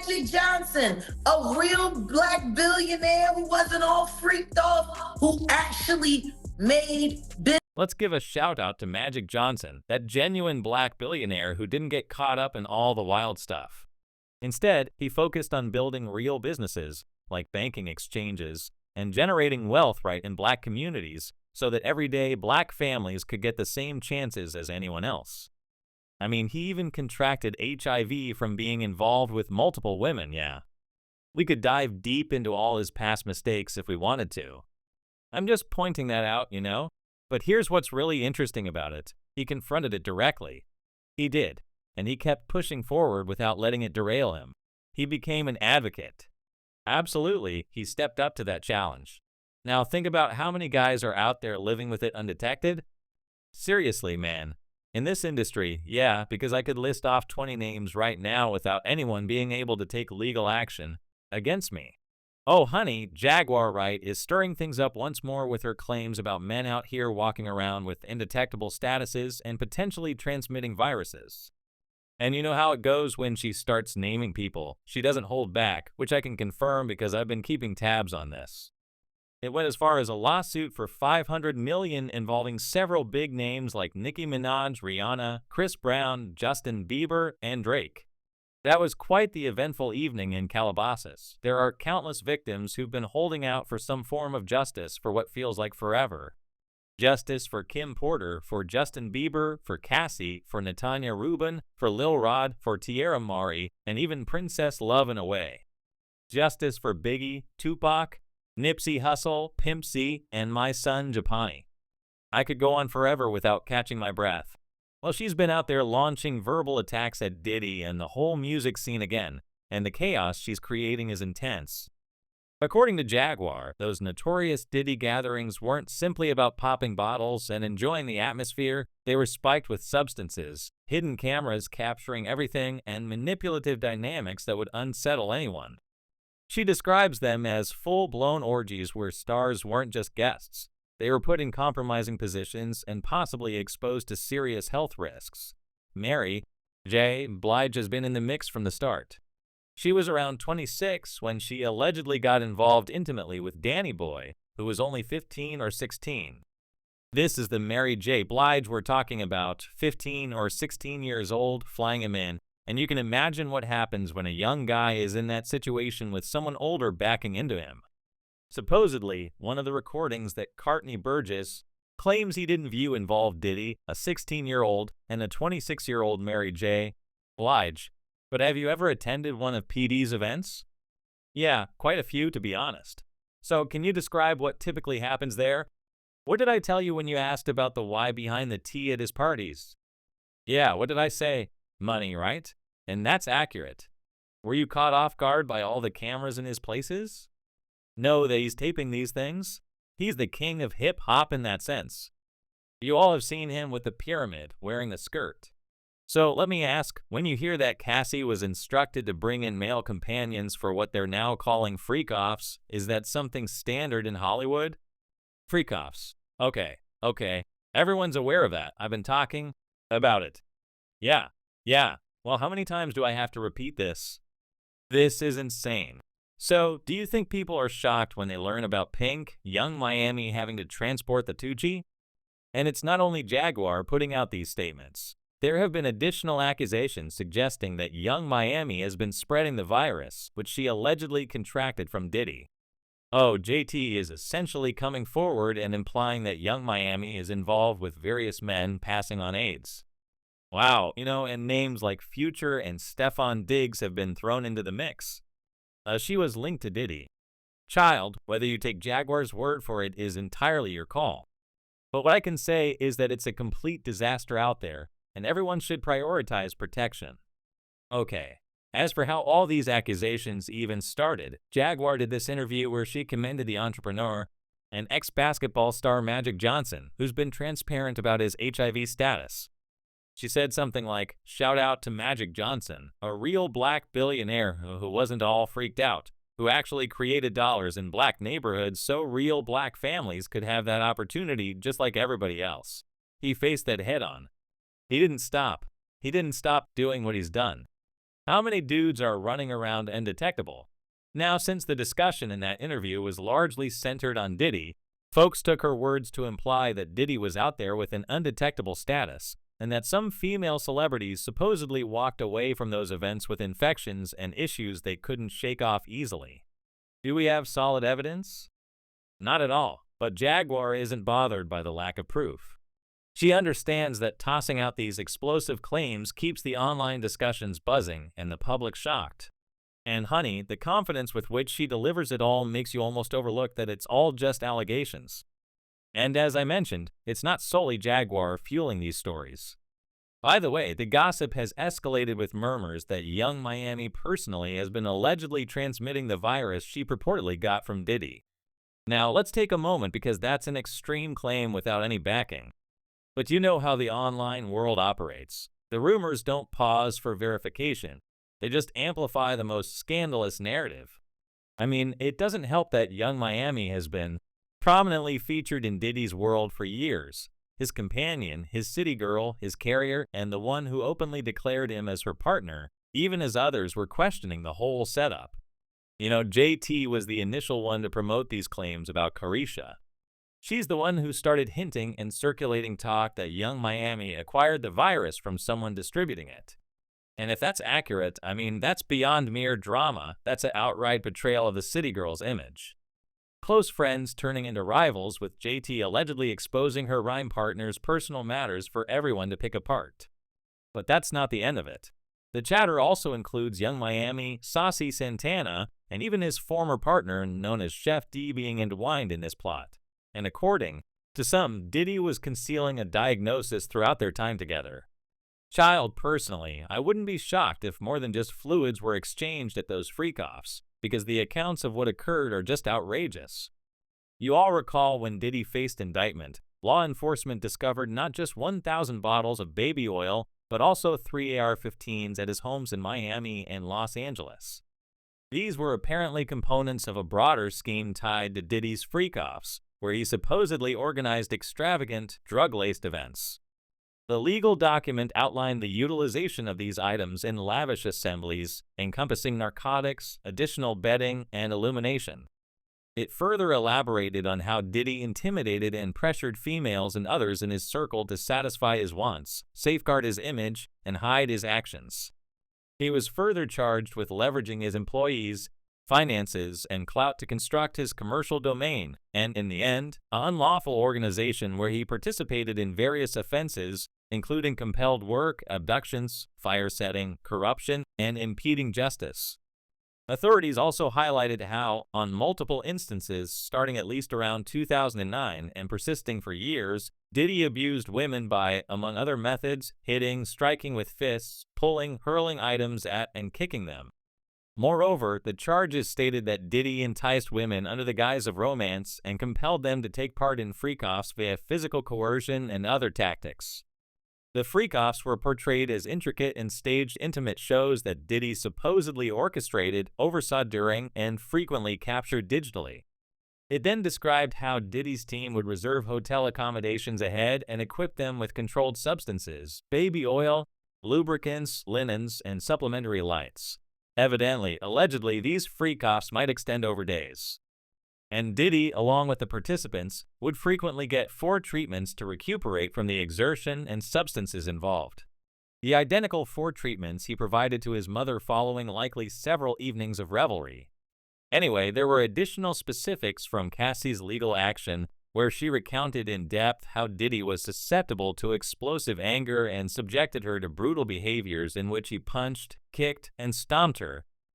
Magic Johnson, a real black billionaire who wasn't all freaked off, who actually made business. Let's give a shout out to Magic Johnson, that genuine black billionaire who didn't get caught up in all the wild stuff. Instead, he focused on building real businesses, like banking exchanges, and generating wealth right in black communities so that everyday black families could get the same chances as anyone else. I mean, he even contracted HIV from being involved with multiple women, yeah. We could dive deep into all his past mistakes if we wanted to. I'm just pointing that out, you know? But here's what's really interesting about it. He confronted it directly. He did, and he kept pushing forward without letting it derail him. He became an advocate. Absolutely, he stepped up to that challenge. Now think about how many guys are out there living with it undetected? Seriously, man. In this industry, yeah, because I could list off 20 names right now without anyone being able to take legal action against me. Oh, honey, Jaguar Wright is stirring things up once more with her claims about men out here walking around with indetectable statuses and potentially transmitting viruses. And you know how it goes when she starts naming people. She doesn't hold back, which I can confirm because I've been keeping tabs on this. It went as far as a lawsuit for $500 million involving several big names like Nicki Minaj, Rihanna, Chris Brown, Justin Bieber, and Drake. That was quite the eventful evening in Calabasas. There are countless victims who've been holding out for some form of justice for what feels like forever. Justice for Kim Porter, for Justin Bieber, for Cassie, for Natanya Rubin, for Lil Rod, for Tierra Mari, and even Princess Love in a way. Justice for Biggie, Tupac, Nipsey Hussle, Pimp C, and my son Japani. I could go on forever without catching my breath. Well, she's been out there launching verbal attacks at Diddy and the whole music scene again, and the chaos she's creating is intense. According to Jaguar, those notorious Diddy gatherings weren't simply about popping bottles and enjoying the atmosphere, they were spiked with substances, hidden cameras capturing everything, and manipulative dynamics that would unsettle anyone. She describes them as full-blown orgies where stars weren't just guests. They were put in compromising positions and possibly exposed to serious health risks. Mary J. Blige has been in the mix from the start. She was around 26 when she allegedly got involved intimately with Danny Boy, who was only 15 or 16. This is the Mary J. Blige we're talking about, 15 or 16 years old, flying him in, and you can imagine what happens when a young guy is in that situation with someone older backing into him. Supposedly, one of the recordings that Courtney Burgess claims he didn't view involved Diddy, a 16-year-old, and a 26-year-old Mary J. Blige. But have you ever attended one of PD's events? Yeah, quite a few to be honest. So can you describe what typically happens there? What did I tell you when you asked about the why behind the tea at his parties? Yeah, what did I say? Money, right? And that's accurate. Were you caught off guard by all the cameras in his places? Know that he's taping these things? He's the king of hip-hop in that sense. You all have seen him with the pyramid, wearing the skirt. So let me ask, when you hear that Cassie was instructed to bring in male companions for what they're now calling freak-offs, is that something standard in Hollywood? Freak-offs. Okay. Everyone's aware of that. I've been talking about it. Yeah. Well, how many times do I have to repeat this? This is insane. So, do you think people are shocked when they learn about Pink, Young Miami having to transport the Tucci? And it's not only Jaguar putting out these statements. There have been additional accusations suggesting that Young Miami has been spreading the virus, which she allegedly contracted from Diddy. Oh, JT is essentially coming forward and implying that Young Miami is involved with various men passing on AIDS. Wow, and names like Future and Stefan Diggs have been thrown into the mix. She was linked to Diddy. Child, whether you take Jaguar's word for it is entirely your call. But what I can say is that it's a complete disaster out there, and everyone should prioritize protection. Okay, as for how all these accusations even started, Jaguar did this interview where she commended the entrepreneur, and ex-basketball star Magic Johnson, who's been transparent about his HIV status. She said something like, "Shout out to Magic Johnson, a real black billionaire who wasn't all freaked out, who actually created dollars in black neighborhoods so real black families could have that opportunity just like everybody else." He faced that head on. He didn't stop. He didn't stop doing what he's done. How many dudes are running around undetectable? Now, since the discussion in that interview was largely centered on Diddy, folks took her words to imply that Diddy was out there with an undetectable status, and that some female celebrities supposedly walked away from those events with infections and issues they couldn't shake off easily. Do we have solid evidence? Not at all, but Jaguar isn't bothered by the lack of proof. She understands that tossing out these explosive claims keeps the online discussions buzzing and the public shocked. And honey, the confidence with which she delivers it all makes you almost overlook that it's all just allegations. And as I mentioned, it's not solely Jaguar fueling these stories. By the way, the gossip has escalated with murmurs that Young Miami personally has been allegedly transmitting the virus she purportedly got from Diddy. Now, let's take a moment because that's an extreme claim without any backing. But you know how the online world operates. The rumors don't pause for verification. They just amplify the most scandalous narrative. I mean, it doesn't help that Young Miami has been prominently featured in Diddy's world for years. His companion, his city girl, his carrier, and the one who openly declared him as her partner, even as others were questioning the whole setup. You know, JT was the initial one to promote these claims about Carisha. She's the one who started hinting and circulating talk that Young Miami acquired the virus from someone distributing it. And if that's accurate, I mean, that's beyond mere drama. That's an outright betrayal of the city girl's image. Close friends turning into rivals, with JT allegedly exposing her rhyme partner's personal matters for everyone to pick apart. But that's not the end of it. The chatter also includes Young Miami, Saucy Santana, and even his former partner known as Chef D being entwined in this plot. And according to some, Diddy was concealing a diagnosis throughout their time together. Personally, I wouldn't be shocked if more than just fluids were exchanged at those freak-offs, because the accounts of what occurred are just outrageous. You all recall when Diddy faced indictment, law enforcement discovered not just 1,000 bottles of baby oil, but also 3 AR-15s at his homes in Miami and Los Angeles. These were apparently components of a broader scheme tied to Diddy's freak-offs, where he supposedly organized extravagant, drug-laced events. The legal document outlined the utilization of these items in lavish assemblies, encompassing narcotics, additional bedding, and illumination. It further elaborated on how Diddy intimidated and pressured females and others in his circle to satisfy his wants, safeguard his image, and hide his actions. He was further charged with leveraging his employees, finances, and clout to construct his commercial domain, and in the end, an unlawful organization where he participated in various offenses, including compelled work, abductions, fire setting, corruption, and impeding justice. Authorities also highlighted how, on multiple instances starting at least around 2009 and persisting for years, Diddy abused women by, among other methods, hitting, striking with fists, pulling, hurling items at, and kicking them. Moreover, the charges stated that Diddy enticed women under the guise of romance and compelled them to take part in freak-offs via physical coercion and other tactics. The freak-offs were portrayed as intricate and staged intimate shows that Diddy supposedly orchestrated, oversaw during, and frequently captured digitally. It then described how Diddy's team would reserve hotel accommodations ahead and equip them with controlled substances, baby oil, lubricants, linens, and supplementary lights. Evidently, allegedly, these freak-offs might extend over days. And Diddy, along with the participants, would frequently get 4 treatments to recuperate from the exertion and substances involved. The identical 4 treatments he provided to his mother following likely several evenings of revelry. Anyway, there were additional specifics from Cassie's legal action, where she recounted in depth how Diddy was susceptible to explosive anger and subjected her to brutal behaviors in which he punched, kicked, and stomped her,